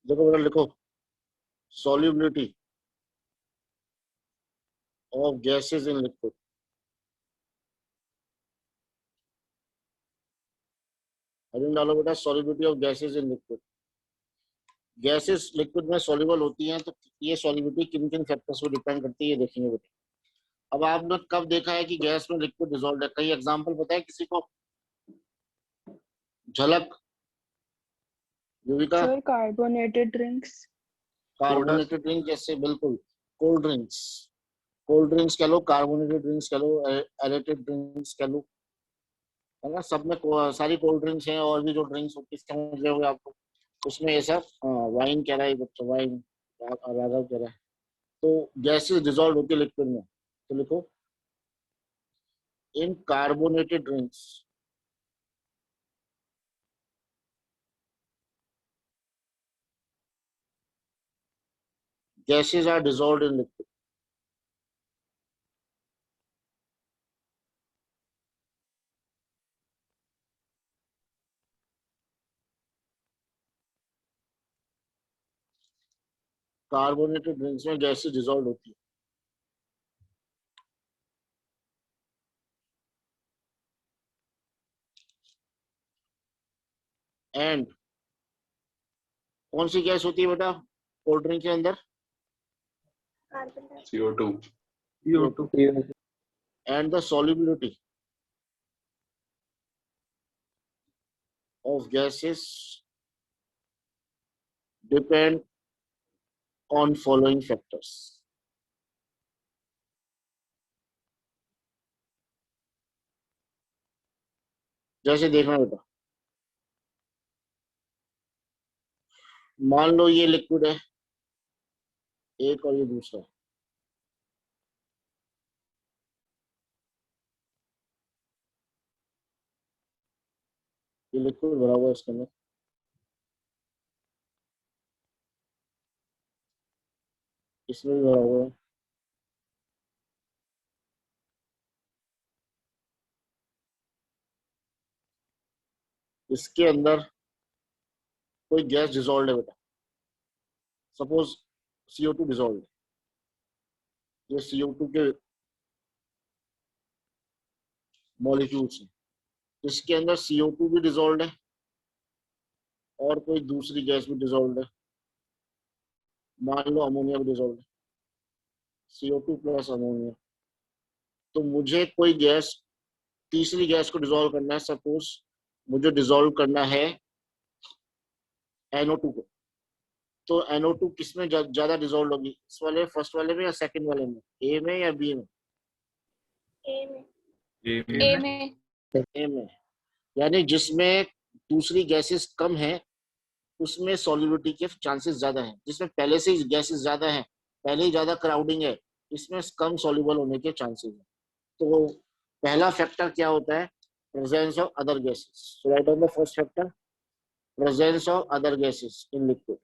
देखो बेटा लिखो, solubility of gases in liquid। Heading डालो बेटा, solubility of gases in liquid। Gases liquid में सॉल्युबल होती हैं, तो ये सॉल्युबिलिटी किन किन फैक्टर्स पर डिपेंड करती है ये देखेंगे बेटा। अब आपने कब देखा है कि गैस में लिक्विड डिसॉल्व है? कई एग्जांपल पता है किसी को? झलक, Yuvika? Sir carbonated drinks. Carbonated drink जैसे, बिल्कुल। कोल्ड ड्रिंक्स, कोल्ड ड्रिंक्स कह लो, कार्बोनेटेड ड्रिंक्स कह लो, एरेटेड ड्रिंक्स कह लो, है ना? सब में सारी कोल्ड ड्रिंक्स हैं, और भी जो ड्रिंक्स होती है समझ रहे होंगे आपको, उसमें ये सब। वाइन कह रहा है बच्चा, वाइन। राघव कह रहा है। तो गैसेस डिसॉल्व होती है लिक्विड में, तो लिखो, in carbonated drinks gases are dissolved in liquid। Carbonated drinks में गैसेस डिसॉल्व होती है। एंड कौन सी गैस होती है बेटा कोल्ड ड्रिंक के अंदर? CO2। And the solubility of gases depend on following factors। जैसे देखना बेटा, मान लो ये लिक्विड है एक, और ये दूसरा। ये लिक्विड भरा हुआ है इसके अंदर, इसमें भी भरा हुआ है, इसके अंदर कोई गैस डिसॉल्व है बेटा। सपोज CO2 डिसॉल्व है, ये CO2 के मॉलिक्यूल्स हैं। इसके अंदर CO2 भी डिसॉल्व है, और कोई दूसरी गैस भी डिसॉल्व है, मान लो अमोनिया भी डिसॉल्व है, CO2 प्लस अमोनिया। तो मुझे कोई गैस, तीसरी गैस को डिसॉल्व करना है। सपोज मुझे डिसॉल्व करना है NO2 को, तो NO2 किस में ज्यादा डिसॉल्व होगी? इस वाले फर्स्ट वाले में या सेकंड वाले में? ए में या बी में? ए में। A में। ए में। यानी जिसमें दूसरी गैसेस कम है उसमें सॉल्युबिलिटी के चांसेस ज्यादा हैं। जिसमें पहले से ही गैसेस ज्यादा हैं, पहले ही ज्यादा क्राउडिंग है, इसमें कम सॉल्युबल होने के चांसेस हैं। तो पहला फैक्टर क्या होता है? Presence of other gases. So right on the first factor, presence of other gases in liquid.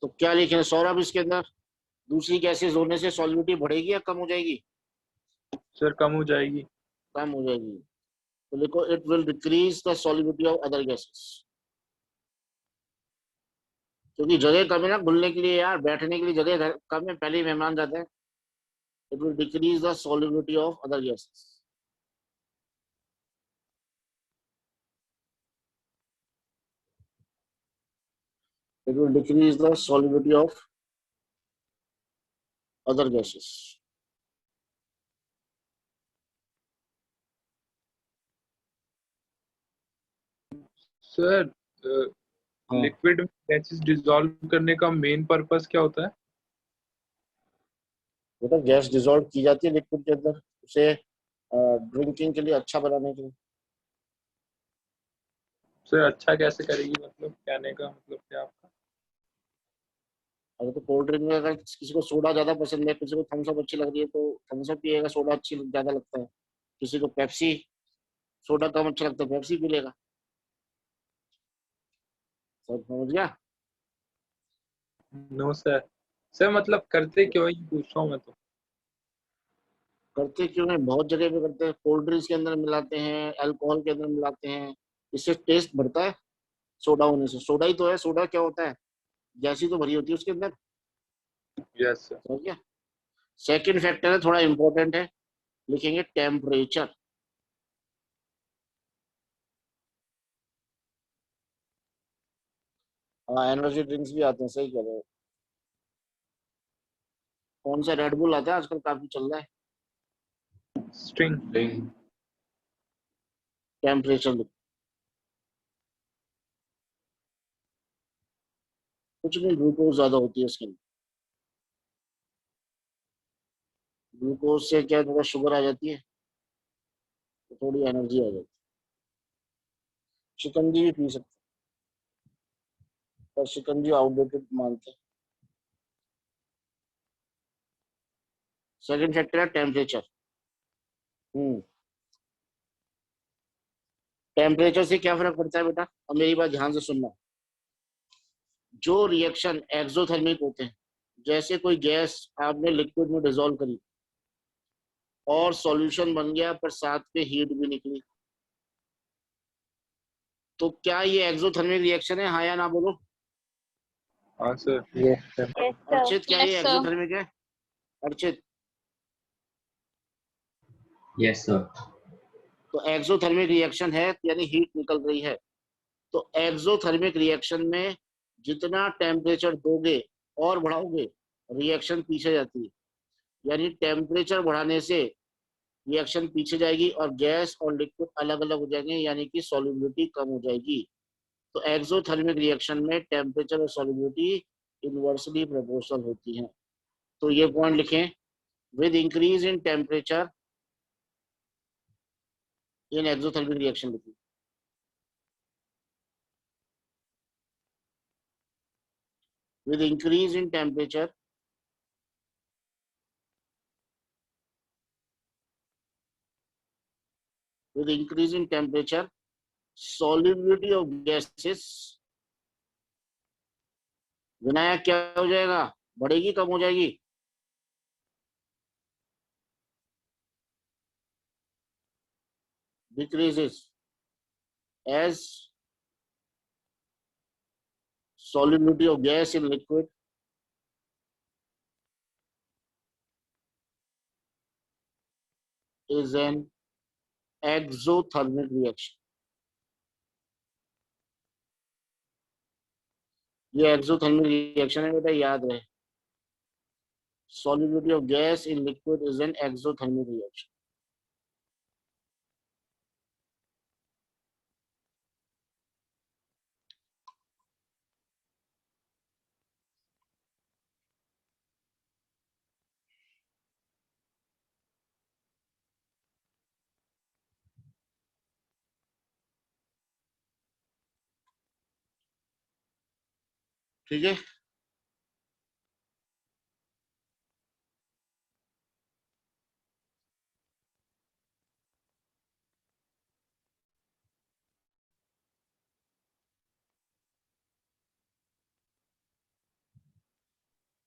तो क्या लिखे सौरभ इसके अंदर? दूसरी गैसेस होने से सॉल्युबिलिटी बढ़ेगी या कम हो जाएगी? सर कम हो जाएगी। कम हो जाएगी। तो लिखो, it will decrease the solubility of other gases. क्योंकि जगह कम है ना घुलने के लिए यार, बैठने के लिए जगह कम है, पहले ही मेहमान जाते हैं। It will decrease the solubility of other gases. It will decrease the solubility of other gases। Sir liquid में गैसेस डिसॉल्व करने का मेन पर्पस क्या होता है? मतलब गैस डिसॉल्व की जाती है लिक्विड के अंदर, उसे ड्रिंकिंग के लिए अच्छा बनाने के लिए। सर अच्छा कैसे करेगी, मतलब कहने का मतलब क्या आपका? अगर तो कोल्ड ड्रिंक में अगर किसी को सोडा ज्यादा पसंद है, किसी को थम्स अप अच्छी लग रही है तो थम्स अप पिएगा, सोडा अच्छी ज्यादा लगता है। किसी को पेप्सी, सोडा कम अच्छा लगता है, पेप्सी पी लेगा। सब समझ गया? No sir. सर मतलब करते क्यों ही पूछ रहा हूँ मैं तो। करते क्यों है, बहुत जगह पे करते हैं, कोल्ड ड्रिंक्स के अंदर मिलाते हैं, अल्कोहल के अंदर मिलाते हैं, इससे टेस्ट बढ़ता है। सोडा होने से, सोडा ही तो है, सोडा क्या होता है, गैस ही तो भरी होती है उसके अंदर। Yes sir. समझ गया। सेकंड फैक्टर है, थोड़ा इंपॉर्टेंट है, लिखेंगे टेम्परेचर। हाँ, एनर्जी ड्रिंक्स भी आते हैं, सही कह रहे हो। कौन सा, रेडबुल आता है आजकल, काफी चल रहा है। स्ट्रिंग। टेम्परेचर, कुछ नहीं, ग्लूकोज ज्यादा होती है उसके अंदर। ग्लूकोज से क्या है, थोड़ा शुगर आ जाती है, तो थोड़ी एनर्जी आ जाती है। शिकंजी भी पी सकते हैं, पर शिकंजी आउटडेटेड मानते हैं। सेकंड फैक्टर है टेम्परेचर। टेम्परेचर से क्या फर्क पड़ता है बेटा, अब मेरी बात ध्यान से सुनना। जो रिएक्शन एक्सोथर्मिक होते हैं, जैसे कोई गैस आपने लिक्विड में डिसॉल्व करी और सॉल्यूशन बन गया, पर साथ में हीट भी निकली, तो क्या ये एक्सोथर्मिक रिएक्शन है, हाँ या ना बोलो। हाँ सर। Yes, sir. अर्चित, क्या Yes, ये sir. एक्सोथर्मिक है? Archit, yes sir. तो एक्सोथर्मिक रिएक्शन है, यानी हीट निकल रही है। तो एक्सोथर्मिक रिएक्शन में जितना टेम्परेचर दोगे और बढ़ाओगे, रिएक्शन पीछे जाती है। यानी टेम्परेचर बढ़ाने से रिएक्शन पीछे जाएगी और गैस और लिक्विड अलग अलग हो जाएंगे, यानी कि सॉल्युबिलिटी कम हो जाएगी। तो एक्सोथर्मिक रिएक्शन में टेम्परेचर और सॉल्युबिलिटी इनवर्सली प्रोपोर्शनल होती है। तो ये पॉइंट लिखें, with increase in temperature in exothermic reaction लिखें। with increase in temperature with increase in temperature solubility of gases, Vinayak क्या हो जाएगा, बढ़ेगी कम हो जाएगी? decreases as solubility of gas in liquid is an exothermic reaction। ये एक्सोथर्मिक रिएक्शन है बेटा, याद रहे। solubility of gas in liquid is an exothermic reaction। ठीक है,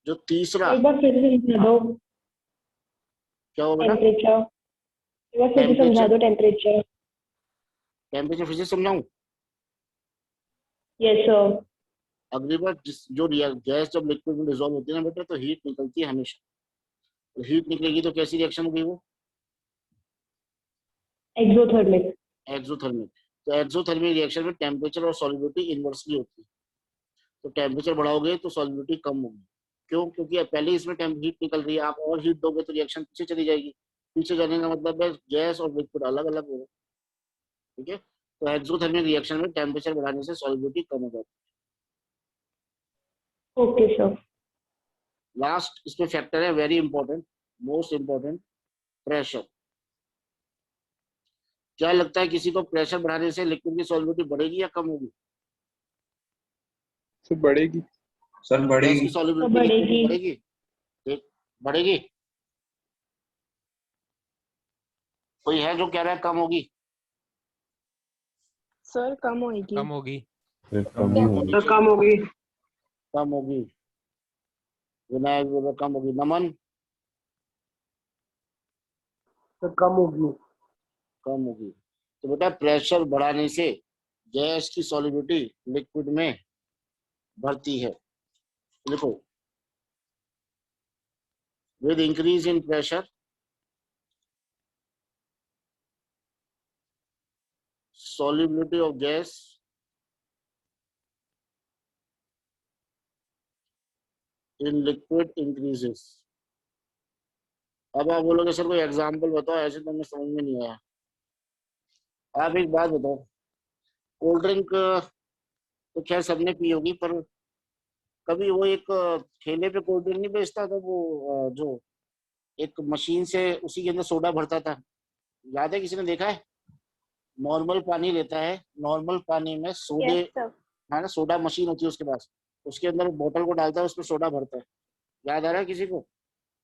जो तीसरा, एक बार फिर से समझा दो क्या हो बेटा? टेम्परेचर। एक बार फिर से समझा दो टेम्परेचर। टेम्परेचर फिर से समझाऊं? Yes sir. अगली बार जो गैस जब लिक्विड में डिजोल्व होती है ना बेटा, तो हीट निकलती है हमेशा। तो हीट निकलेगी तो कैसी रिएक्शन होगी वो? एक्सोथर्मिक। एक्सोथर्मिक। तो एक्सोथर्मिक रिएक्शन में टेम्परेचर और सॉल्युबिलिटी इनवर्सली होती है। तो टेम्परेचर बढ़ाओगे तो सॉल्युबिलिटी कम होगी। क्यों? क्योंकि पहले इसमें हीट निकल रही है, आप और हीट दोगे तो रिएक्शन पीछे चली जाएगी। पीछे जाने का मतलब है गैस और लिक्विड अलग अलग होगा। ठीक है, तो एक्सोथर्मिक रिएक्शन में टेम्परेचर बढ़ाने से सॉल्युबिलिटी कम हो जाती ओके सर। है। लास्ट इसमें फैक्टर है, very important, most important, pressure. क्या लगता है किसी को, प्रेशर बढ़ाने से लिक्विड की सॉल्युबिलिटी बढ़ेगी या कम होगी? सर बढ़ेगी। सर गैस बढ़ेगी। की सॉल्युबिलिटी लिक्विड की बढ़ेगी? ठीक, बढ़ेगी। कोई है जो कह रहा है कम होगी? सर कम होगी। कम होगी। कम होगी। कम होगी। विनायक बोल रहा कम होगी। नमन? तो कम होगी। कम होगी। तो बेटा प्रेशर बढ़ाने से गैस की सॉलिबिलिटी लिक्विड में बढ़ती है। देखो, with increase in pressure solubility of gas in liquid increases। अब आप बोलोगे सर कोई एग्जांपल बताओ, ऐसे तो हमें समझ में नहीं आया। आप एक बात बताओ, कोल्ड ड्रिंक तो खैर सबने पी होगी, पर कभी वो एक ठेले पे कोल्ड ड्रिंक नहीं बेचता था वो, जो एक मशीन से उसी के अंदर सोडा भरता था, याद है? किसी ने देखा है? नॉर्मल पानी लेता है, नॉर्मल पानी में सोडे, यस सर। है ना, सोडा मशीन होती है उसके पास, उसके अंदर बोतल को डालता है, उसमें सोडा भरता है। याद आ रहा है किसी को?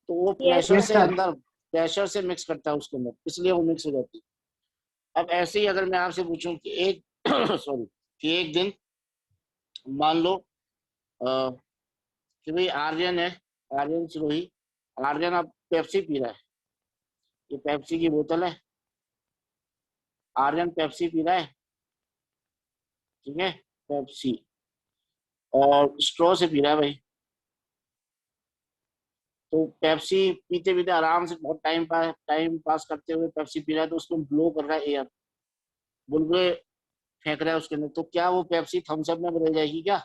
तो वो यस प्रेशर से सर। अंदर, प्रेशर से मिक्स करता है उसके अंदर, इसलिए वो मिक्स हो जाती है। अब ऐसे ही अगर मैं आपसे पूछूं कि एक सॉरी, कि एक दिन मान लो कि भाई आर्यन है, आर्यन सिरोही, आर्यन अब पेप्सी पी रहा है, ये पेप्सी की बोतल है, आर्यन पेप्सी पी रहा है, ठीक है, पेप्सी, और स्ट्रॉ से पी रहा है भाई। तो पेप्सी पीते पीते आराम से बहुत टाइम पास करते हुए पेप्सी पी रहा है, तो उसको ब्लो कर रहा है एयर, बुलबुले फेंक रहा है उसके अंदर, तो क्या वो पेप्सी थम्स अप में बदल जाएगी क्या?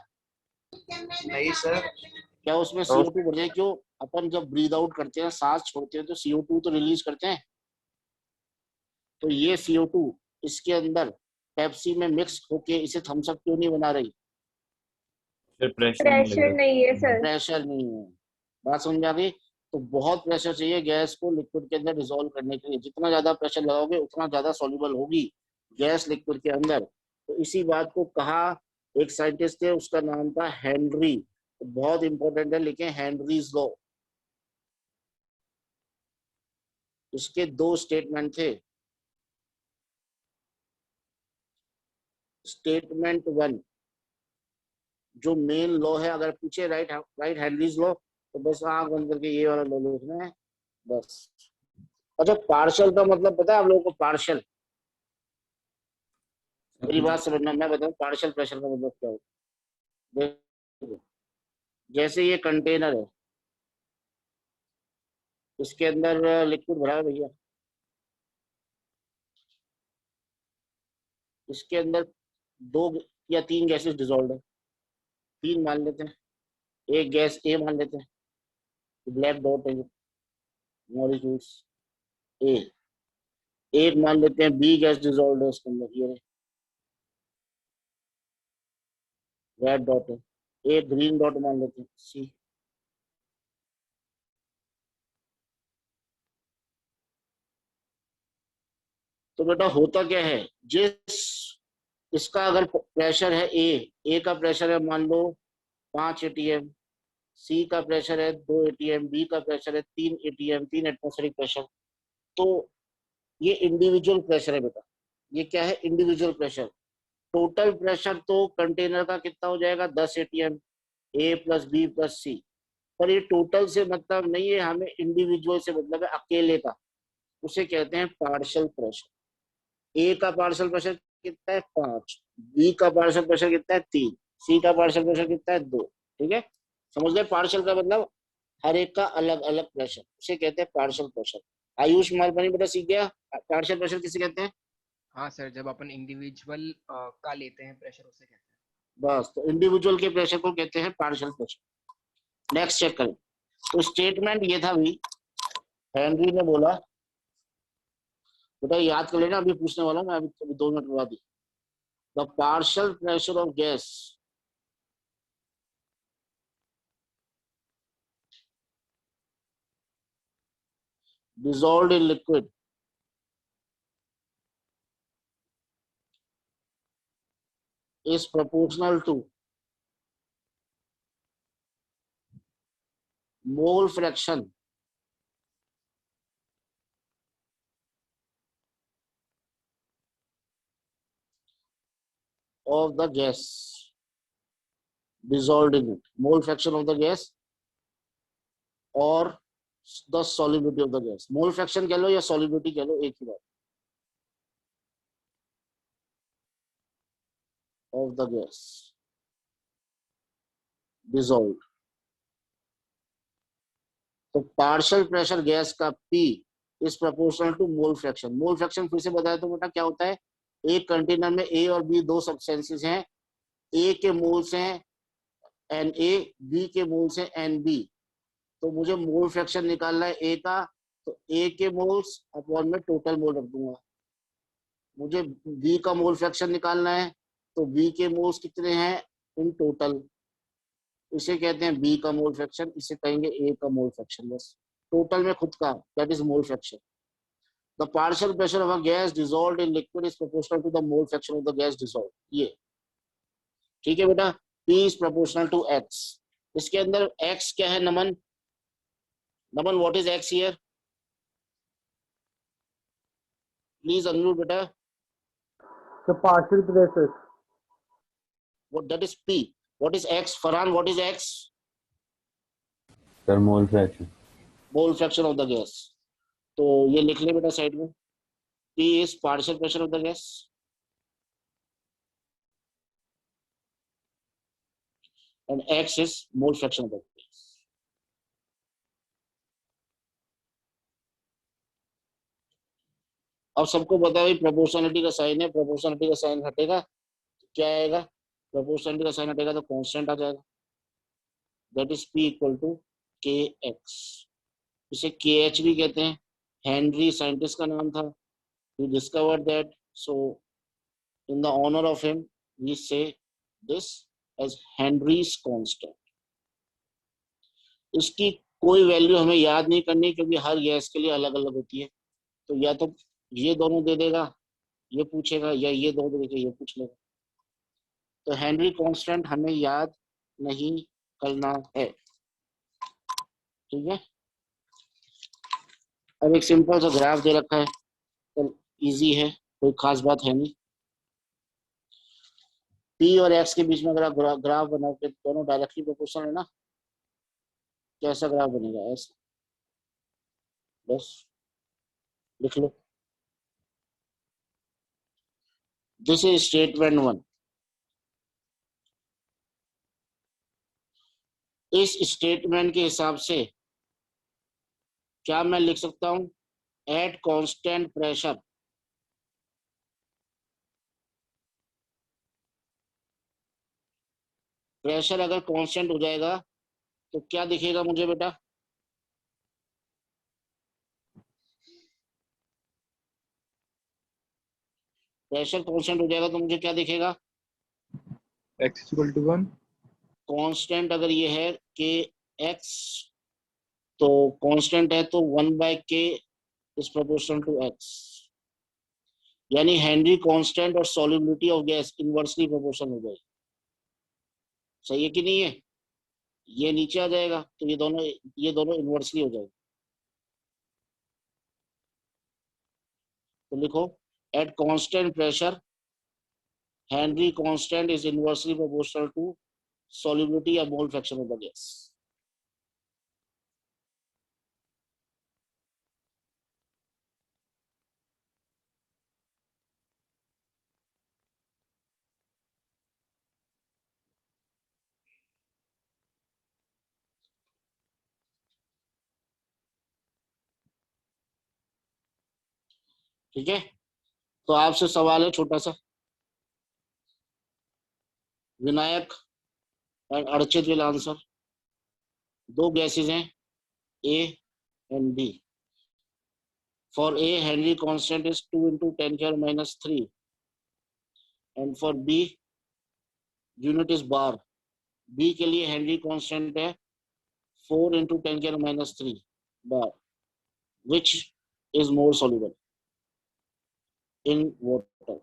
नहीं सर। क्या उसमें CO2 बढ़ जाएगी? क्यों? अपन जब ब्रीद आउट करते हैं, सांस छोड़ते हैं, तो CO2 तो रिलीज करते हैं। तो ये CO2 इसके अंदर पेप्सी में मिक्स होके इसे थम्स अप क्यों नहीं बना रही? फिर प्रेशर नहीं लग प्रेशर नहीं है रहा। सर। प्रेशर नहीं है। बात समझ आ गई? तो बहुत प्रेशर चाहिए गैस को लिक्विड के अंदर डिसॉल्व करने के लिए। जितना ज्यादा प्रेशर लगाओगे उतना ज्यादा सॉल्युबल होगी गैस लिक्विड के अंदर। तो इसी बात को कहा एक साइंटिस्ट थे, उसका नाम था हेनरी। तो बहुत इंपॉर्टेंट है, लिखे हेनरीज लॉ। इसके दो स्टेटमेंट थे। स्टेटमेंट वन, जो मेन लॉ है, अगर पूछे राइट राइट हेनरीज लॉ, तो बस आंख बंद करके ये वाला लॉ लिखना है बस। अच्छा, पार्शल का मतलब पता है आप लोगों को? पार्शल, मेरी बात समझना, मैं बताऊं पार्शियल प्रेशर का मतलब क्या होता है। देखो, जैसे ये कंटेनर है, इसके अंदर लिक्विड भरा है भैया, इसके अंदर दो या तीन गैसेस डिजोल्व है, तीन मान लेते हैं, एक गैस ए मान लेते हैं, ब्लैक डॉट है मॉलिक्यूल्स ए, एक मान लेते हैं बी गैस डिजोल्व है इसके अंदर, ये रेड डॉट है, एक ग्रीन डॉट मान लेते हैं सी। तो बेटा होता क्या है, जिस इसका अगर प्रेशर है ए का प्रेशर है मान लो 5 atm, सी का प्रेशर है 2 atm, बी का प्रेशर है 3 atm, 3 एटमोस्फेरिक प्रेशर। तो ये इंडिविजुअल प्रेशर है बेटा, ये क्या है? Individual pressure. टोटल प्रेशर तो कंटेनर का कितना हो जाएगा? 10 atm, ए प्लस बी प्लस सी। पर ये टोटल से मतलब नहीं है, हमें इंडिविजुअल से मतलब है, अकेले का, उसे कहते हैं पार्शियल प्रेशर। ए का पार्शियल प्रेशर कितना है? 5। बी का पार्शियल प्रेशर कितना है? 3। सी का पार्शियल प्रेशर कितना है? 2। ठीक है, समझ गए? पार्शियल का मतलब हर एक का अलग अलग प्रेशर, उसे कहते हैं पार्शियल प्रेशर। आयुष मालपानी बेटा सीख गया पार्शियल प्रेशर किसे कहते हैं? हाँ सर, जब अपन इंडिविजुअल का लेते हैं प्रेशर उसे कहते हैं। बस, तो इंडिविजुअल के प्रेशर को कहते हैं पार्शियल प्रेशर। नेक्स्ट चेक करें। तो स्टेटमेंट ये था भी, हेनरी ने बोला, बेटा याद कर लेना, अभी पूछने वाला हूं मैं, अभी 2 मिनट बाद ही। The partial pressure of gas dissolved in liquid is proportional to mole fraction of the gas dissolved in it, mole fraction of the gas, or the solubility of the gas. Mole fraction कह लो या solubility कह लो, एक ही बात। Of the gas dissolve. तो partial pressure gas का P is proportional to mole fraction. Mole fraction फिर से बताया तो बेटा क्या होता है, एक कंटेनर में A और B दो सब्सटेंसेस हैं, A के मोल्स हैं Na, B के मोल्स हैं Nb। तो मुझे मोल फ्रैक्शन निकालना है A का, तो A के मोल्स अपॉन में टोटल मोल रख दूंगा। मुझे B का मोल फ्रैक्शन निकालना है, तो B के मोल्स कितने हैं इन टोटल, इसे कहते हैं B का मोल फ्रैक्शन, इसे कहेंगे A का मोल फ्रैक्शन। बस टोटल में खुद का, that is mole fraction. The partial pressure of a gas dissolved in liquid is proportional to the mole fraction of the gas dissolved. ये ठीक है बेटा, P is proportional to X। इसके अंदर X क्या है Naman? Naman what is X here? Please unmute बेटा। The partial pressure. What that is P. What is X? Farhan, what is X? Sir, mole fraction. Mole fraction of the gas. तो ये लिख ले बेटा साइड में, P is partial pressure of the gas and X is mole fraction of the gas. अब सबको पता है प्रोपोर्शनलिटी का साइन है, प्रोपोर्शनलिटी का साइन हटेगा क्या आएगा? प्रोपोर्शनलिटी का साइन हटेगा तो कांस्टेंट आ जाएगा, that is P equal to KX। इसे KH भी कहते हैं, हेनरी साइंटिस्ट का नाम था, he discovered that, so in the honor of him we say this as Henry's constant। इसकी कोई वैल्यू हमें याद नहीं करनी क्योंकि हर गैस के लिए अलग अलग होती है, तो या तो ये दोनों दे देगा ये पूछेगा, या ये दोनों दे देगा ये पूछ लेगा। तो हेनरी कांस्टेंट हमें याद नहीं करना है, ठीक है। अब एक सिंपल सा ग्राफ दे रखा है, तो इजी है, कोई खास बात है नहीं। P और X के बीच में अगर आप ग्राफ बनाओ तो दोनों डायरेक्टली प्रोपोर्शनल है ना, कैसा ग्राफ बनेगा? ऐसा, बस लिख लो, दिस इज स्टेटमेंट 1। इस स्टेटमेंट के हिसाब से क्या मैं लिख सकता हूं? एट कांस्टेंट प्रेशर प्रेशर अगर कांस्टेंट हो जाएगा तो क्या दिखेगा मुझे बेटा? प्रेशर कांस्टेंट हो जाएगा तो मुझे क्या दिखेगा? X equal to 1। कांस्टेंट अगर ये है KX तो कांस्टेंट है तो 1/K is proportional to X, यानी हेनरी कांस्टेंट और solubility of gas inversely proportional हो जाएगी। सही है कि नहीं है? ये नीचे आ जाएगा तो ये दोनों इनवर्सली हो जाएगी। तो लिखो at constant pressure Henry constant is inversely proportional to solubility या mole fraction of the gas. ठीक है, तो आपसे सवाल है छोटा सा, Vinayak and Archit will answer. दो गैसेज हैं A and B। For A Henry constant is 2 × 10⁻³ and for B unit is bar. B के लिए हेनरी कांस्टेंट है 4 × 10⁻³ बार, which is more soluble in water?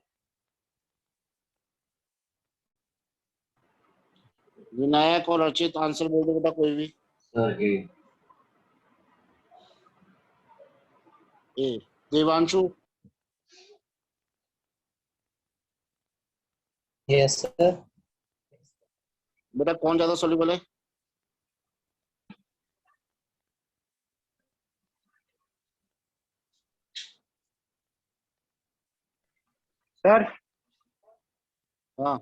Vinayak और अर्चित आंसर बोल दो बेटा कोई भी। ए। देवांशु? Yes sir. बेटा कौन ज्यादा सॉल्युबल है? सर हाँ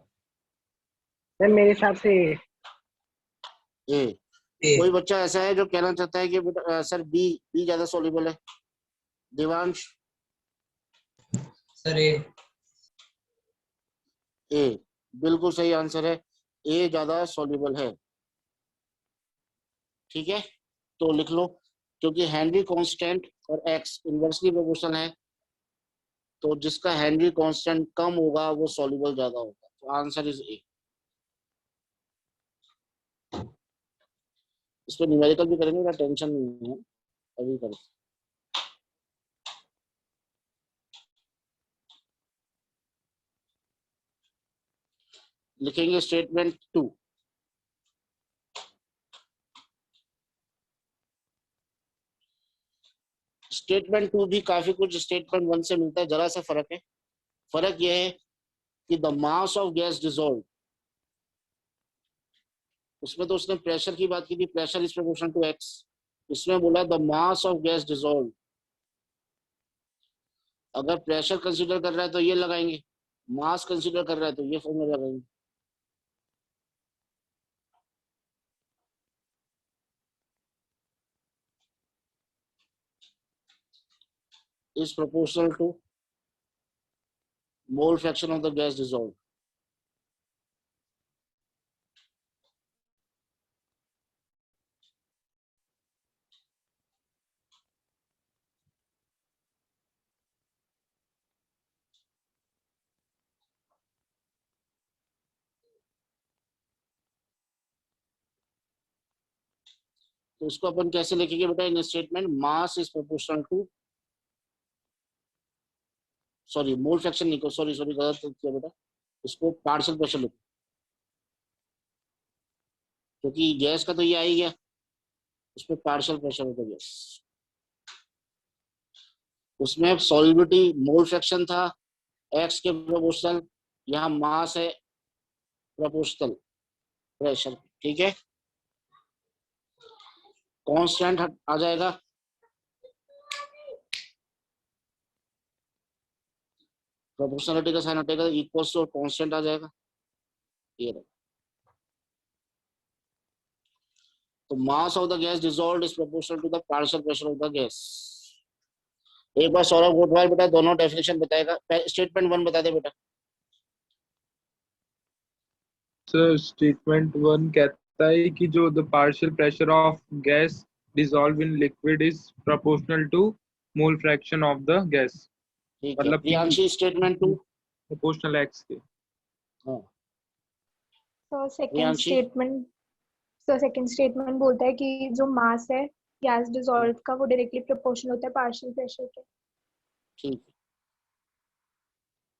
सर मेरे हिसाब से ए। ए कोई बच्चा ऐसा है जो कहना चाहता है कि बेटा सर बी, बी ज्यादा सॉल्युबल है? देवांश? सर ए ए बिल्कुल सही आंसर है, ए ज्यादा सॉल्युबल है। ठीक है, तो लिख लो, क्योंकि हेनरी कांस्टेंट और एक्स इनवर्सली प्रोपोर्शनल है, तो जिसका हेनरी कांस्टेंट कम होगा वो सॉल्युबल ज्यादा होगा, तो आंसर इज ए। इस पर न्यूमेरिकल भी करेंगे ना, टेंशन नहीं है, अभी करें। लिखेंगे स्टेटमेंट 2। स्टेटमेंट 2 भी काफी कुछ स्टेटमेंट 1 से मिलता है, जरा सा फर्क है। फर्क यह है कि the mass of gas dissolve, उसमें तो उसने प्रेशर की बात की थी, pressure is proportional to X. इसमें बोला the mass of gas dissolve. अगर प्रेशर कंसीडर कर रहा है तो ये लगाएंगे, मास कंसीडर कर रहा है तो ये फॉर्मूला लगाएंगे। Is proportional to mole fraction of the gas dissolve. तो इसको अपन कैसे लिखेंगे बेटा in statement? Mass is proportional to, sorry mole fraction नहीं, सॉरी सॉरी गलत किया बेटा, इसको पार्शियल प्रेशर लिखो, क्योंकि गैस का तो ये आ ही गया, उसमें पार्शियल प्रेशर होता गैस। उसमें सॉल्युबिलिटी मोल फ्रैक्शन था एक्स के प्रोपोर्शनल, यहाँ मास है प्रोपोर्शनल प्रेशर। ठीक है, कांस्टेंट आ जाएगा, प्रोपोर्शनलिटी का साइन हटेगा, इक्वल्स टू कांस्टेंट आ जाएगा, ये रहा। तो mass of the gas dissolved is proportional to the partial pressure of the gas. एक बार सौरभ गोटवाल बेटा दोनों डेफिनेशन बताएगा, स्टेटमेंट 1 बता दे बेटा। सर स्टेटमेंट 1 कहता है कि जो the partial pressure of gas dissolve in liquid is proportional to mole fraction of the gas, ठीक है, मतलब कि प्रियांशी स्टेटमेंट 2। प्रोपोर्शनल एक्स के। हाँ तो प्रियांशी। सेकंड स्टेटमेंट बोलता है कि जो मास है गैस डिसॉल्व का वो डायरेक्टली प्रोपोर्शनल होता है पार्शियल प्रेशर के। ठीक है,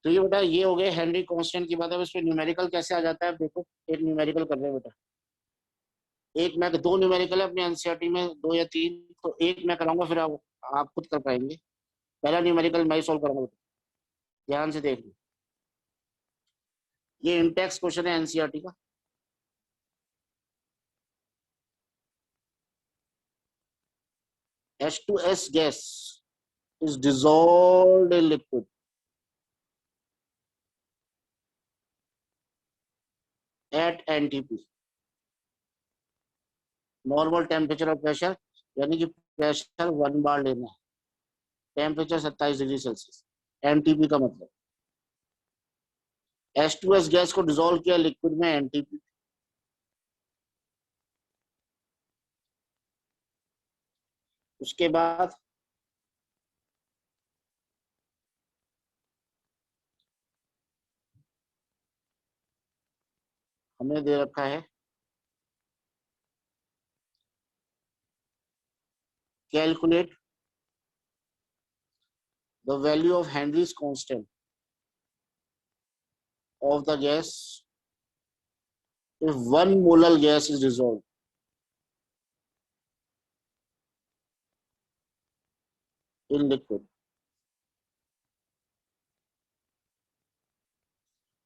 तो ये बेटा ये हो गए हेनरी कांस्टेंट की बात है। इसमें न्यूमेरिकल कैसे आ जाता है देखो, एक न्यूमेरिकल कर रहे हैं बेटा, एक मैं, दो न्यूमेरिकल है अपने एनसीईआरटी में, 2 या 3, तो एक मैं कराऊंगा, फिर आप खुद कर पाएंगे। पहला न्यूमेरिकल मैं ही सॉल्व करूंगा बेटा, ध्यान से देख लो, ये इंटेक्स क्वेश्चन है एनसीईआरटी का। H2S gas is dissolved in liquid at NTP, normal temperature और प्रेशर, यानी कि प्रेशर 1 बार लेना है, टेम्परेचर 27 डिग्री सेल्सियस, एनटीपी का मतलब। H2S गैस को डिसॉल्व किया लिक्विड में, एनटीपी। उसके बाद हमने दे रखा है calculate the value of Henry's constant of the gas if 1 molar gas is dissolved in liquid।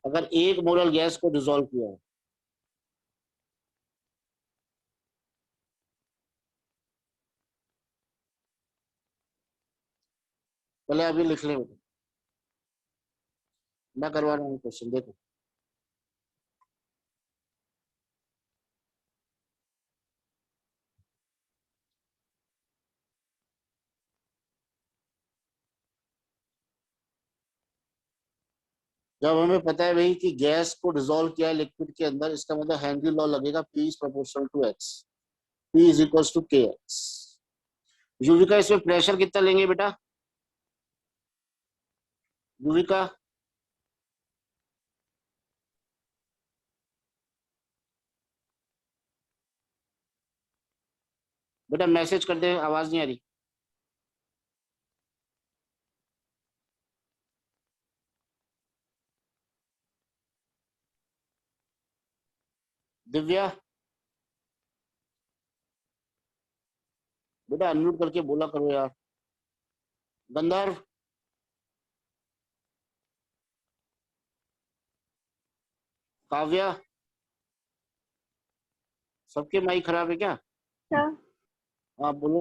अगर 1 मोलर गैस को डिसॉल्व किया है, पहले अभी लिख ले बेटा, मैं करवा रहा हूँ क्वेश्चन, देखो। जब हमें पता है भाई कि गैस को डिसॉल्व किया है लिक्विड के अंदर, इसका मतलब हेनरी लॉ लगेगा, P is proportional to X, P is equal to KX। Yuvika इसमें प्रेशर कितना लेंगे बेटा? युविका बेटा मैसेज कर दे, आवाज नहीं आ रही। दिव्या बेटा अनम्यूट करके बोला करो यार। गंधर्व काव्या, सबके माइक खराब है क्या? क्या? हाँ बोलो।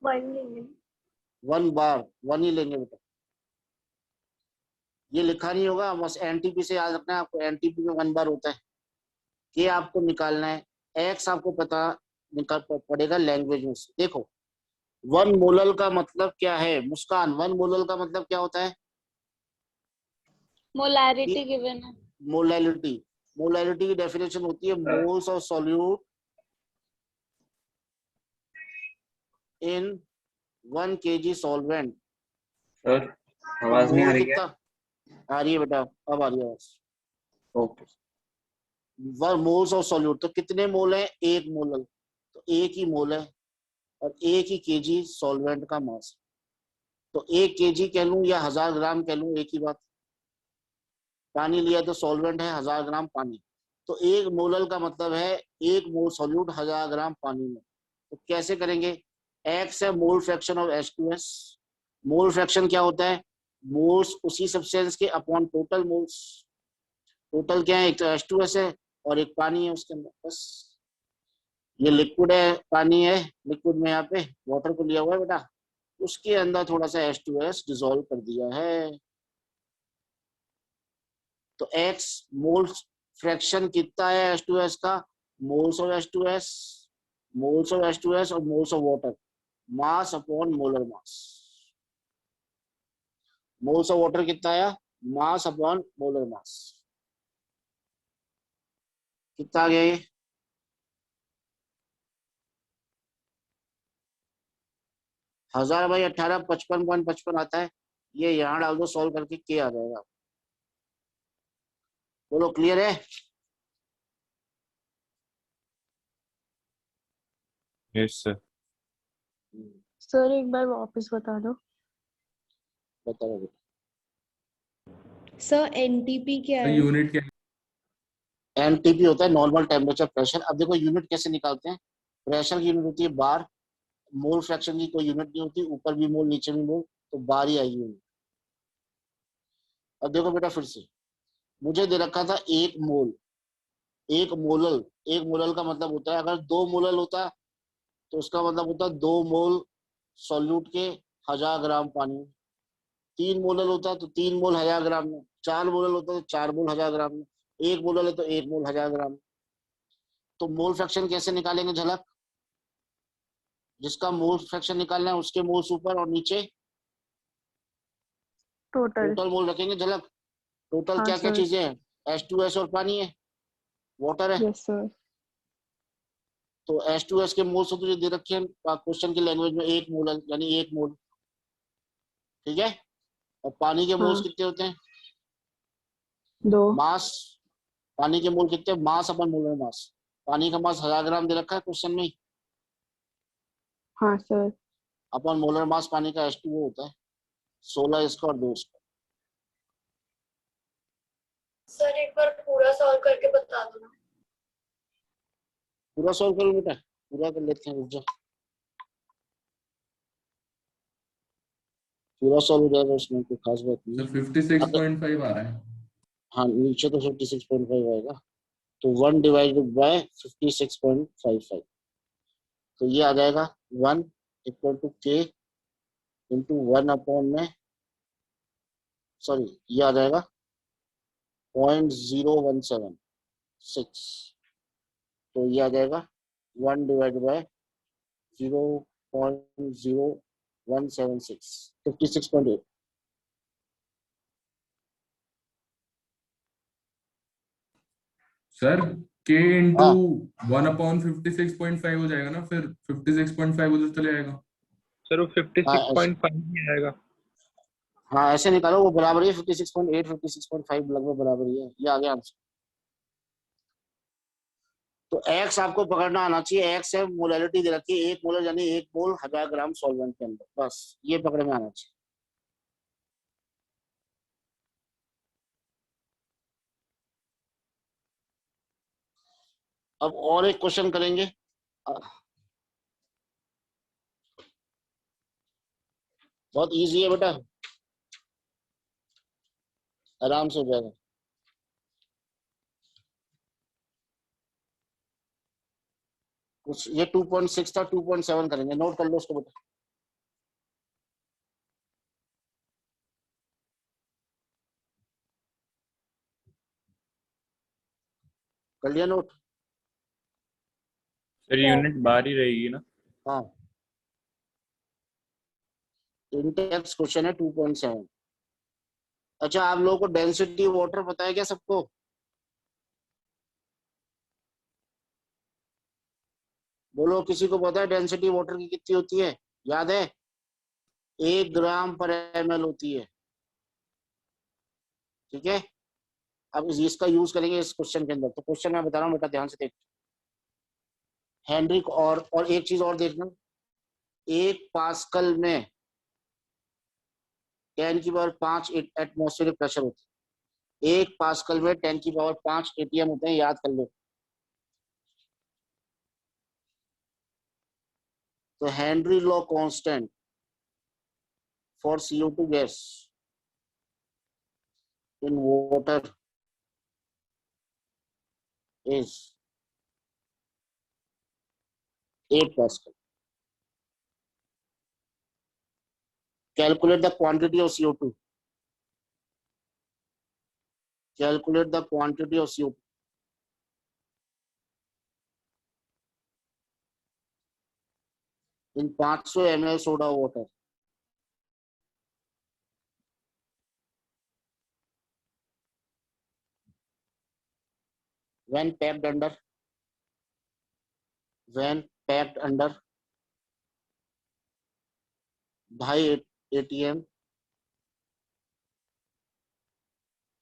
1 लेंगे। 1 बार, 1 ही लेंगे बेटा। ये लिखा नहीं होगा, बस एनटीपी से याद रखना है आपको, एनटीपी में 1 बार होता है। के आपको निकालना है, एक्स आपको पता निकाल पड़ेगा लैंग्वेज में से। देखो 1 मोलल का मतलब क्या है मुस्कान? 1 मोलल का मतलब क्या होता है? मोलैरिटी गिवन है। मोलैलिटी। मोलैलिटी की डेफिनेशन होती है moles of solute in 1 kg solvent. Sir तो आवाज नहीं आ मोल रही है? कितना आ रही है बेटा? अब आ रही है आवाज। ओके। 1 मोल्स ऑफ सॉल्यूट, तो कितने मोल है? 1 मोलल, तो 1 ही मोल है, और 1 ही केजी सॉल्वेंट का मास। तो 1 केजी कह लूं या 1000 ग्राम कह लूं, एक ही बात। पानी लिया तो सॉल्वेंट है 1000 ग्राम पानी, तो 1 मोलल का मतलब है 1 मोल सॉल्यूट 1000 ग्राम पानी में। तो कैसे करेंगे? एक्स है मोल fraction of H2S। Mole fraction क्या होता है? मोल्स उसी सब्सटेंस के अपॉन टोटल मोल्स। टोटल क्या है? एक तो H2S है और एक पानी है उसके अंदर, बस। ये लिक्विड है, पानी है, लिक्विड में यहाँ पे वाटर को लिया हुआ है बेटा, उसके अंदर थोड़ा सा H2S डिसॉल्व कर दिया है। तो X मोल्स फ्रैक्शन कितना है H2S का? Moles of H2S, moles of H2S और moles of water, mass upon molar mass. Moles of water कितना आया? Mass upon molar mass. कितना आ गया ये? 1000/18 55.55 आता है। ये यहाँ डाल दो, सॉल्व करके के आ जाएगा। बोलो क्लियर है? Yes sir. सर एक बार वापस बता दो। बताओ। सर एनटीपी क्या है? यूनिट क्या? एनटीपी होता है नॉर्मल टेम्परेचर प्रेशर। अब देखो यूनिट कैसे निकालते हैं। प्रेशर की यूनिट होती है बार, मोल फ्रैक्शन की कोई यूनिट नहीं होती, ऊपर भी मोल नीचे भी मोल, तो बार ही आएगी यूनिट। अब देखो बेटा फिर से, मुझे दे रखा था 1 मोल, 1 मोलल। 1 मोलल का मतलब होता है, अगर 2 मोलल होता तो उसका मतलब होता है 2 मोल सॉल्यूट के 1000 ग्राम पानी में। 3 मोलल होता तो 3 मोल 1000 ग्राम में। 4 मोलल होता तो 4 मोल 1000 ग्राम में। 1 मोलल है तो 1 मोल 1000 ग्राम में। तो मोल फ्रैक्शन कैसे निकालेंगे झलक? जिसका मोल फ्रैक्शन निकालना है उसके मोल्स ऊपर और नीचे टोटल। टोटल मोल रखेंगे झलक। टोटल हाँ क्या क्या सर। चीजें हैं? H2S और पानी है, वाटर है। Yes sir. तो H2S के मोल्स तो तुझे दे रखे हैं क्वेश्चन की लैंग्वेज में, 1 मोल यानी 1 मोल, ठीक है। और पानी के मोल्स हाँ। कितने होते हैं? 2। मास। पानी के मोल कितने? मास अपन मोलर मास। पानी का मास 1000 ग्राम दे रखा है क्वेश्चन में। हाँ सर। अपन मोलर मास पानी का H2O होता है 16 इसका और 2 इसका। सर एक बार पूरा सॉल्व करके बता दो ना। पूरा सॉल्व करो बेटा, पूरा कर लेते हैं, रुक जा। पूरा सॉल्व हो जाएगा, उसमें कोई खास बात नहीं सर है। 56.5 आ रहा है। हाँ नीचे तो 56.5 आएगा, तो 1 डिवाइडेड बाय 56.55, तो ये आ जाएगा 1 equal to K into 1 upon में सॉरी ये आ जाएगा 0.0176, तो ये आ जाएगा 1 divide by 0.0176, 56.8। Sir k into हाँ 1/56.5 हो जाएगा ना, फिर 56.5 उधर चले जाएगा। सर वो हाँ 56.5 ही आएगा। हाँ ऐसे निकालो, वो बराबर ही 56.8 56.5 लगभग बराबर ही है। ये आ गया आंसर। तो एक्स आपको पकड़ना आना चाहिए। एक्स है मोलैलिटी दे रखी है 1 मोलर, यानी 1 मोल 1000 ग्राम सॉल्वेंट के अंदर, बस ये पकड़ में आना चाहिए। अब और एक क्वेश्चन करेंगे। बहुत इजी है बेटा, आराम से हो जाएगा। कुछ ये 2.6 था, 2.7 करेंगे, नोट कर लो उसको बेटा। कर लिया नोट? सर यूनिट बार ही रहेगी ना? हाँ इंटेक्स क्वेश्चन है 2.7। अच्छा आप लोगों को डेंसिटी वाटर पता है क्या सबको? बोलो किसी को पता है डेंसिटी वाटर की कितनी होती है? याद है? 1 ग्राम पर ml होती है। ठीक है, अब इसका यूज करेंगे इस क्वेश्चन के अंदर। तो क्वेश्चन मैं बता रहा हूँ बेटा, ध्यान से देख। हेनरिक और एक चीज और देखना, 1 पास्कल में 10 की पावर 5 एटमॉस्फेरिक प्रेशर होता है। 1 पास्कल में 10 की पावर 5 एटीएम होते हैं, याद कर लो। तो Henry law constant for CO2 gas in water is 8 Pascal. Calculate the quantity of CO2. Calculate the quantity of CO2 in 500 ml soda water. When packed under 2.5 atm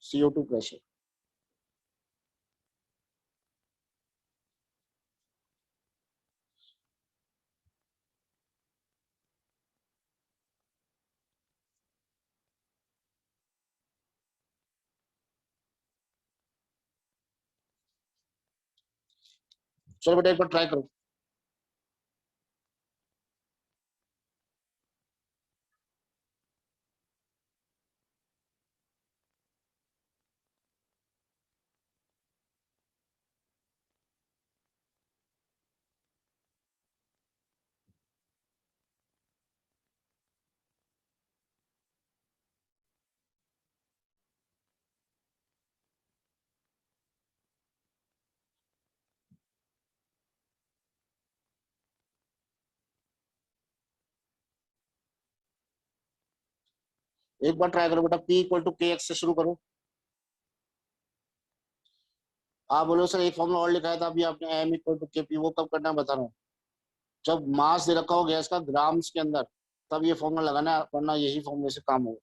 CO2 pressure. चलो बेटा एक बार try करो। एक बार try करो बेटा, P equal to KX से शुरू करो। आप बोलो सर एक फॉर्मूला और लिखा है था अभी आपने, M इक्वल टू KP, वो कब करना है बता रहा हूँ। जब मास दे रखा हो गैस का ग्राम्स के अंदर, तब ये फॉर्मूला लगाना है, वरना यही फॉर्मूले से काम होगा।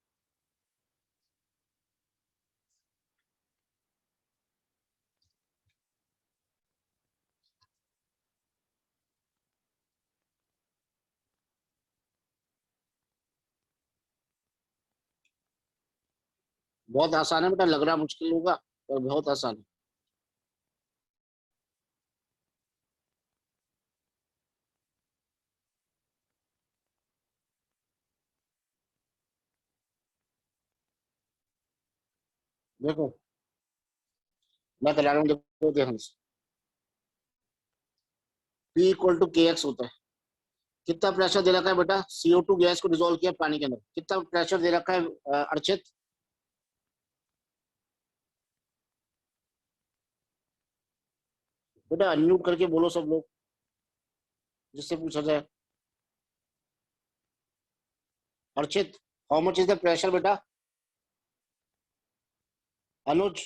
बहुत आसान है बेटा, लग रहा मुश्किल होगा पर बहुत आसान है। देखो मैं करा रहा हूँ, देखो ध्यान से। P इक्वल टू KX होता है। कितना प्रेशर दे रखा है बेटा? CO2 गैस को डिसॉल्व किया पानी के अंदर, कितना प्रेशर दे रखा है अर्चित? बेटा अनम्यूट करके बोलो सब लोग, जिससे पूछा जाए। Archit, how much is the pressure बेटा? अनुज,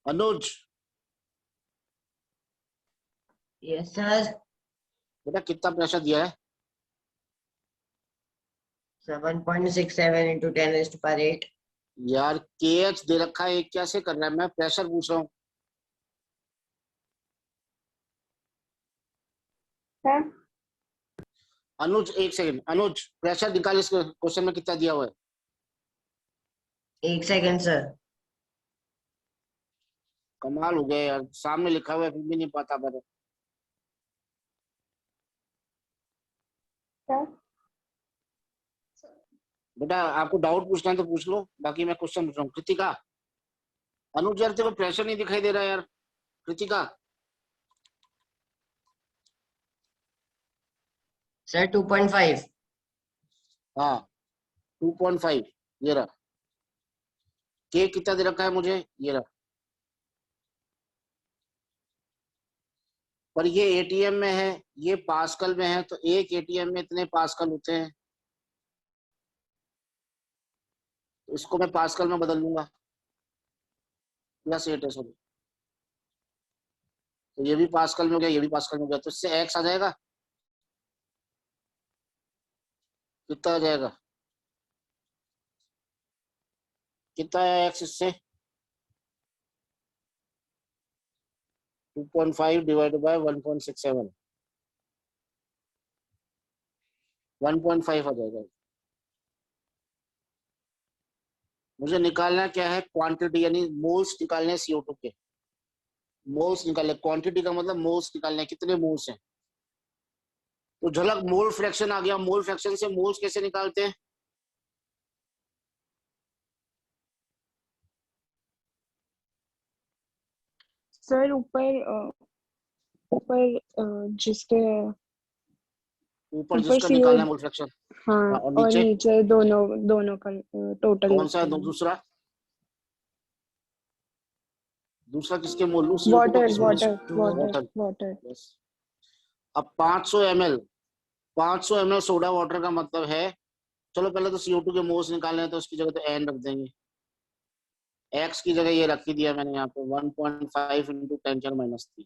अनुज यस सर। बेटा कितना प्रेशर दिया है? 7.67 into 10⁸ यार केएच दे रखा है, कैसे कर रहा है? मैं प्रेशर पूछ रहा हूँ। है अनुज एक सेकंड, अनुज प्रेशर निकाल, इस क्वेश्चन में कितना दिया हुआ है? 1 सेकंड सर। कमाल हो गया यार, सामने लिखा हुआ है फिर भी नहीं पता पर। क्या? बेटा आपको डाउट पूछना है तो पूछ लो, बाकी मैं क्वेश्चन पूछ रहा हूँ। कृतिका, अनुज यार तेरे को प्रेशर नहीं दिखाई दे रहा यार। कृतिका सर 2.5। हाँ 2.5 ये रहा। के कितना दे रखा है मुझे? ये रहा। पर ये एटीएम में है, ये पास्कल में है, तो एक एटीएम में इतने पास्कल होते हैं, तो इसको मैं पास्कल में बदल लूंगा। +8 है सॉरी, तो ये भी पास्कल में हो गया, ये भी पास्कल में हो गया, तो इससे एक्स आ जाएगा। कितना आ जाएगा? कितना है एक्स इससे? 2.5 डिवाइडेड बाय 1.67, 1.5 आ जाएगा। मुझे निकालना क्या है? क्वांटिटी, यानी मोल्स निकालने हैं CO2 के। मोल्स निकालने, क्वांटिटी का मतलब मोल्स निकालने, कितने मोल्स हैं। तो झलक मोल फ्रैक्शन आ गया। मोल फ्रैक्शन से मोल्स कैसे निकालते हैं? सर ऊपर जिसके ऊपर ऊपर जिसका CO निकालना है मोल फ्रैक्शन, हाँ और और नीचे नीचे दोनों का टोटल कौन सा है? निकालना। दूसरा दूसरा किसके मोल लूं? CO2 का वाटर किस मोल? Water water water. बस। अब 500 ml 500 ml सोडा वाटर का मतलब है, चलो पहले तो CO2 के मोल्स निकालने हैं, तो उसकी जगह तो n रख देंगे। x की जगह ये रख ही दिया मैंने यहाँ पे 1.5 इंटू 10⁻³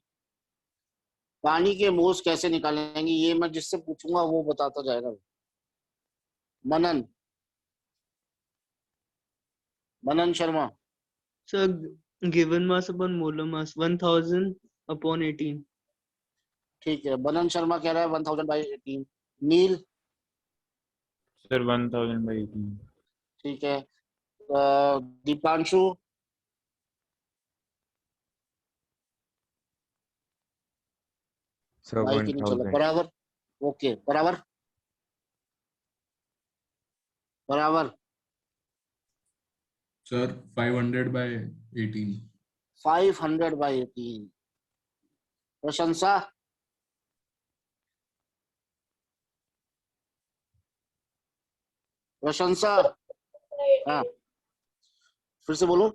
पानी के मोल्स कैसे निकालेंगे ये मैं जिससे पूछूंगा वो बताता जाएगा। मनन Sharma. Sir, given mass upon molar mass 1000/18. ठीक है, मनन शर्मा कह रहा है 1000/18। नील सर 1000/18। ठीक है। दीपांशु माइक ही नहीं चला। बराबर, ओके बराबर बराबर। सर 500/18। 500/18। प्रशंसा हाँ फिर से बोलो।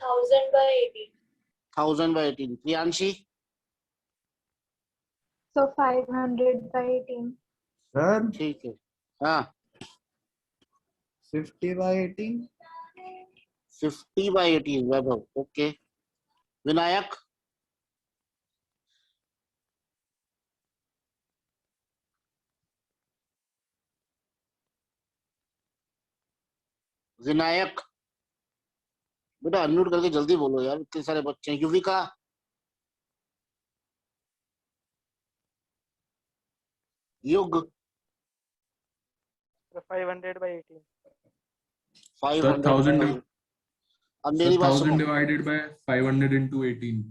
1000/18। 1000/18। प्रियांशी So 500/18. सर ठीक है। हाँ 50/18। 50/18 वैभव, ओके। विनायक बेटा अनम्यूट करके जल्दी बोलो यार, इतने सारे बच्चे हैं। युविका युग 500/18। 500 1000 अब मेरी बात सुनो। 1000 divided by 500 into 18।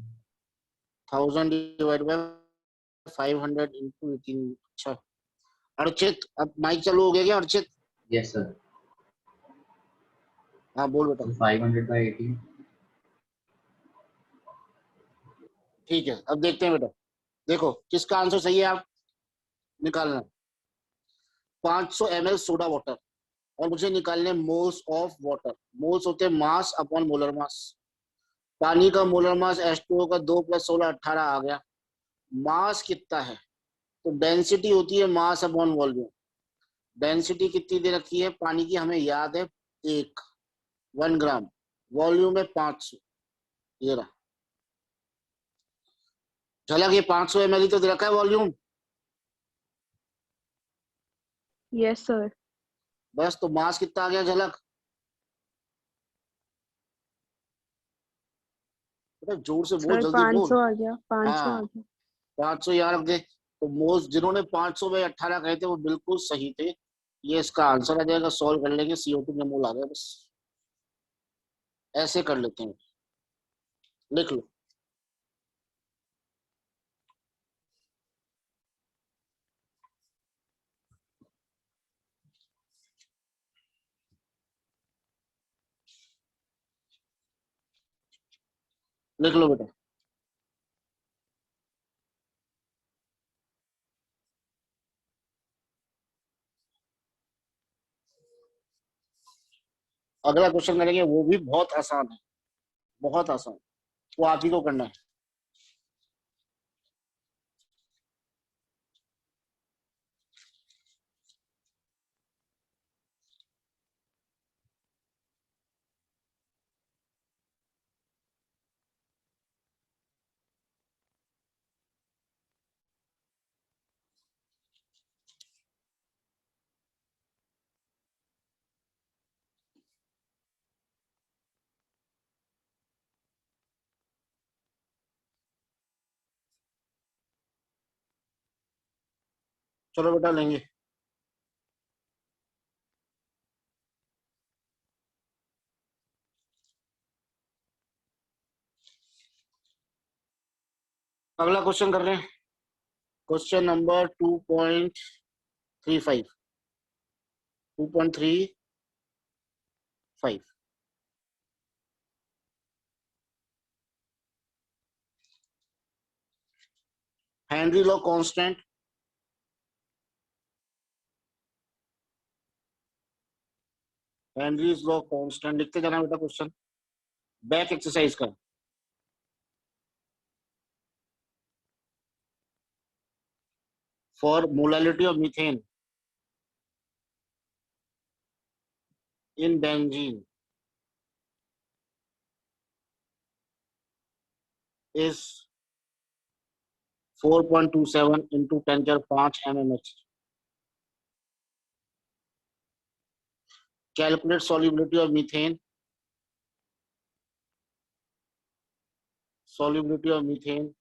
1000 divide by 500 into 18। अच्छा अर्चित, अब माइक चालू हो गया क्या अर्चित? Yes sir. हाँ बोल बेटा। 500/18। ठीक है, अब देखते हैं बेटा। देखो किसका आंसर सही है, आप निकालना। 500 ml सोडा वाटर और मुझे निकालने मोल्स ऑफ वाटर। मोल्स होते हैं मास अपॉन मोलर मास। पानी का मोलर मास H2O का 2 + 16 18 आ गया। मास कितना है, तो डेंसिटी होती है मास अपॉन वॉल्यूम। डेंसिटी कितनी दे रखी है पानी की, हमें याद है 1 ग्राम। वॉल्यूम है 500, ये रहा झलक, ये 500 ml तो दे रखा है वॉल्यूम। Yes sir. बस, तो मास कितना आ गया झलक? बेटा जोर से बोल, सर जल्दी बोल। 500 आ गया, 500 आ हाँ, गया। 500 याद रख दे। तो मोल्स जिन्होंने 500 में 18 कहे थे वो बिल्कुल सही थे। ये इसका आंसर आ जाएगा, सॉल्व कर लेंगे। CO2 के मोल आ गए, बस ऐसे कर लेते हैं। लिख लो। लिख लो बेटा। अगला क्वेश्चन करेंगे, वो भी बहुत आसान है, बहुत आसान। वो आप ही को करना है। चलो बेटा लेंगे। अगला क्वेश्चन कर रहे हैं, question number 2.35। 2.35। Henry law constant. Henry's law constant लिखते जाना बेटा। क्वेश्चन बैक एक्सरसाइज का। For molality of methane in benzene is 4.27 into 10⁵ mmHg. Calculate solubility of methane. Solubility of methane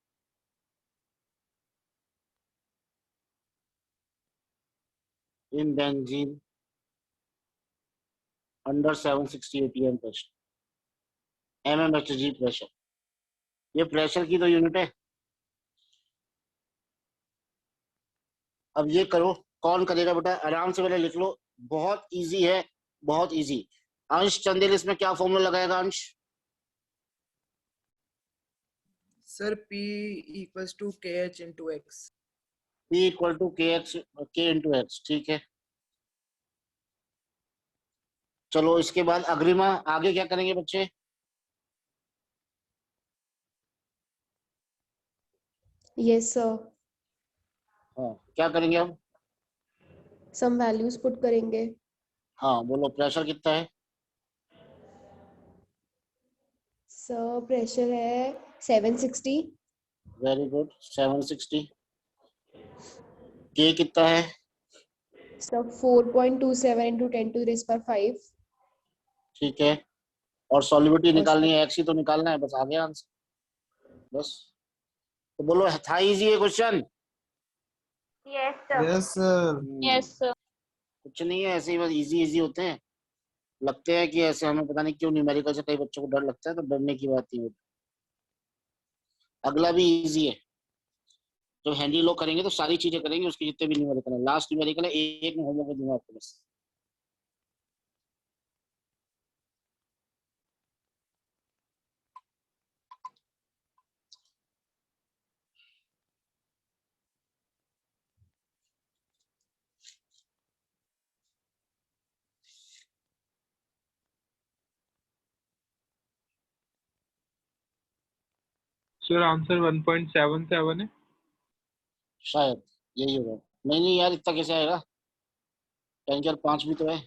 in benzene under 760 atm pressure, mmHg pressure. ये pressure की तो unit है। अब ये करो, कौन करेगा बेटा? आराम से पहले लिख लो, बहुत इजी है, बहुत इजी। अंश चंदेल इसमें क्या फॉर्मूला लगाएगा अंश? Sir P = KH × X। P = K into X, ठीक है। चलो इसके बाद अग्रिमा, आगे क्या करेंगे बच्चे? Yes sir. हाँ, क्या करेंगे अब? सम वैल्यूज पुट करेंगे। हाँ बोलो, प्रेशर कितना है? सर प्रेशर है 760। Very good, 760। के कितना है? सर 4.27 into 10⁵ ठीक है। और सॉल्युबिलिटी और निकालनी है, एक्स ही तो निकालना है, बस आ गया आंसर। बस तो बोलो, था इजी है question? Yes sir. Yes sir. Yes sir. कुछ नहीं है, ऐसे ही बस इजी इजी होते हैं। लगते हैं कि ऐसे, हमें पता नहीं क्यों न्यूमेरिकल से कई बच्चों को डर लगता है, तो डरने की बात नहीं होती। अगला भी इजी है। जब हेनरी लॉ करेंगे तो सारी चीजें करेंगे, उसके जितने भी न्यूमेरिकल है। लास्ट न्यूमेरिकल है, एक में होमवर्क दूंगा आपको बस। सर आंसर 1.77 है। शायद यही होगा। नहीं यार, इतना कैसे आएगा? 10 की 5 भी तो है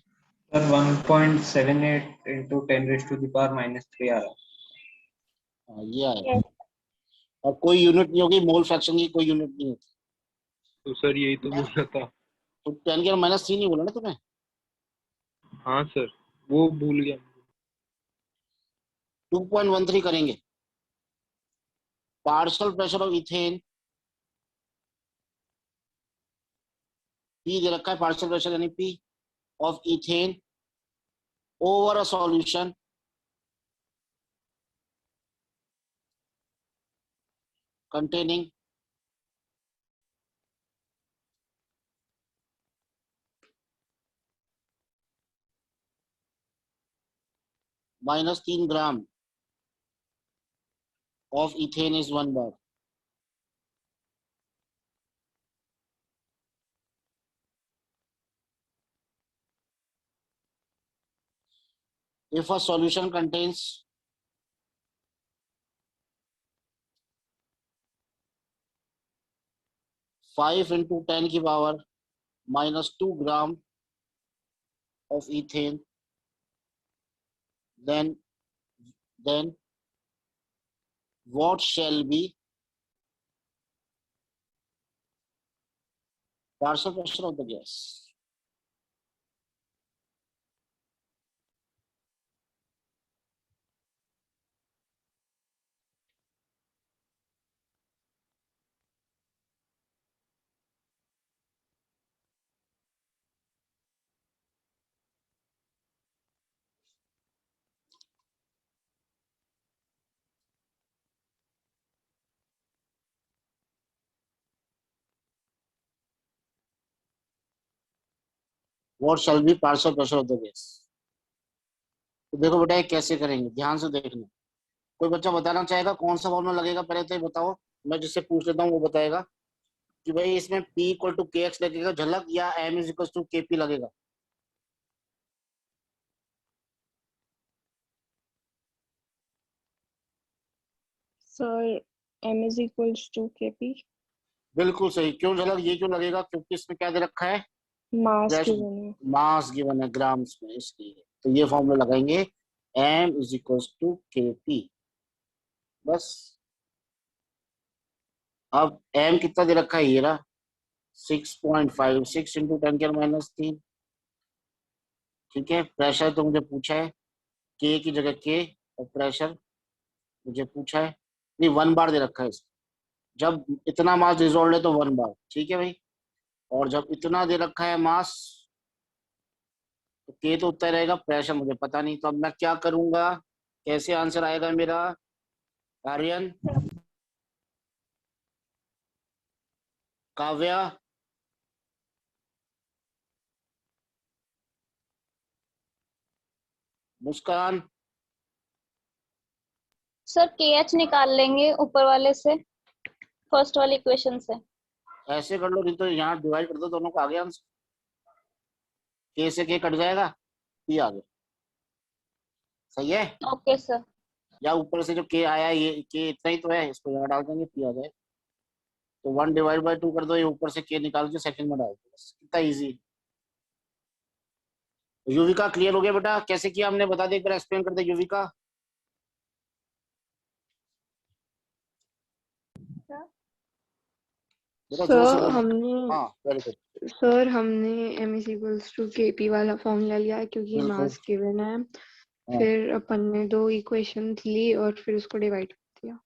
sir 1.78 into 10 raised to the power -3 आ रहा है। हाँ, ये आएगा। और कोई यूनिट नहीं होगी, मोल फ्रैक्शन की कोई यूनिट नहीं होती। तो सर यही तो बोला था। तो 10 की -3 नहीं बोला ना तुम्हें? हाँ सर, वो भूल गया। 2.13 करेंगे। Partial pressure of ethane, P दे रखा है, पार्शियल प्रेशर यानी P of ethane over a solution containing -3 gram of ethane is 1 bar. If a solution contains 5 into 10 की power -2 gram of ethane, then what shall be partial pressure of the gas? What shall be partial pressure of the gas? तो देखो बेटा ये कैसे करेंगे, ध्यान से देखना। कोई बच्चा बताना चाहेगा कौन सा फॉर्मूला लगेगा? पहले तो ये बताओ, मैं जिससे पूछ लेता हूँ वो बताएगा कि भाई इसमें P = KX लगेगा झलक, या M = KP लगेगा। Sir M = KP। बिल्कुल सही। क्यों झलक? ये क्यों लगेगा? क्योंकि इसमें क्या दे रखा है? मास गिवन है। मास गिवन है ग्राम्स में, इसलिए तो ये फॉर्मूला लगाएंगे M = KP। बस। अब M कितना दे रखा है? ये रहा 6.56 × 10⁻³ ठीक है। प्रेशर तो मुझे पूछा है, K की जगह K, और प्रेशर मुझे पूछा है नहीं, 1 बार दे रखा है इसमें। जब इतना मास डिसॉल्व है तो 1 बार, ठीक है भाई। और जब इतना दे रखा है मास तो K तो उतना रहेगा, प्रेशर मुझे पता नहीं। तो अब मैं क्या करूंगा, कैसे आंसर आएगा मेरा? आर्यन, काव्या, मुस्कान। सर KH निकाल लेंगे ऊपर वाले से, फर्स्ट वाली इक्वेशन से। ऐसे कर लो, नहीं तो यहाँ डिवाइड कर दो दोनों को, आगे आंसर। K से K कट जाएगा, P आ गया। सही है? Okay sir. या ऊपर से जो K आया, ये K इतना ही तो है, इसको यहाँ डाल देंगे, P आ जाए। तो 1/2 कर दो, ये ऊपर से K निकाल के सेकंड में डाल दो, बस। कितना इजी। युविका क्लियर हो गया बेटा? कैसे किया हमने बता दे, एक बार एक्सप्लेन कर दे युविका। सर हमने हाँ वेरी गुड। सर हमने M = KP वाला फॉर्मूला लिया है क्योंकि मास गिवन है। फिर अपन ने 2 इक्वेशंस ली और फिर उसको डिवाइड कर दिया।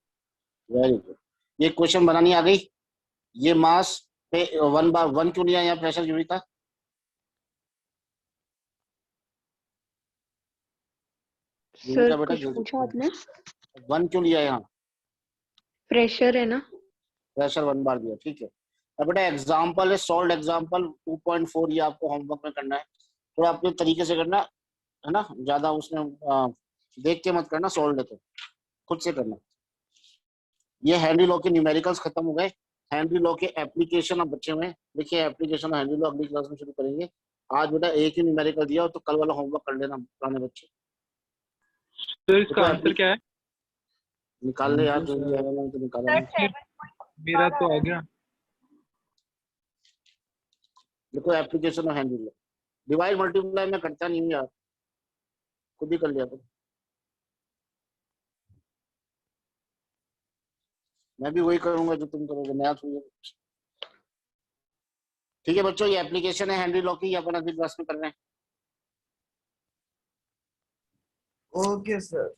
Very good. ये क्वेश्चन बनानी आ गई। ये मास पे 1/1 क्यों लिया यहाँ प्रेशर युविका? सर कुछ पूछा आपने? 1 क्यों लिया यहाँ? प्रेशर है ना, प्रेशर 1 बार दिया, ठीक है। अब बेटा एग्जांपल है, सॉल्व एग्जांपल 2.4, ये आपको होमवर्क में करना है। थोड़ा अपने तरीके से करना है ना, ज्यादा उसमें देख के मत करना, सॉल्व है तो खुद से करना। ये हेनरी लॉ के न्यूमेरिकल्स खत्म हो गए। हेनरी लॉ के एप्लीकेशन अब बच्चे हुए। देखिए एप्लीकेशन हेनरी लॉ अगली क्लास में शुरू करेंगे। आज बेटा एक ही न्यूमेरिकल दिया, तो कल वाला होमवर्क कर लेना पुराने बच्चे। तो इसका आंसर क्या है? निकाल ले यार, जो भी आएगा मैं तो निकाला। मेरा तो आ गया। देखो एप्लीकेशन और हैंडल डिवाइड मल्टीप्लाई में करता नहीं हूँ यार, खुद ही कर लिया तो। मैं भी वही करूंगा जो तुम करोगे, नया थोड़ी। ठीक है बच्चों, ये एप्लीकेशन है हैंडल लॉ की, अपन अगली क्लास में कर रहे हैं। Okay sir.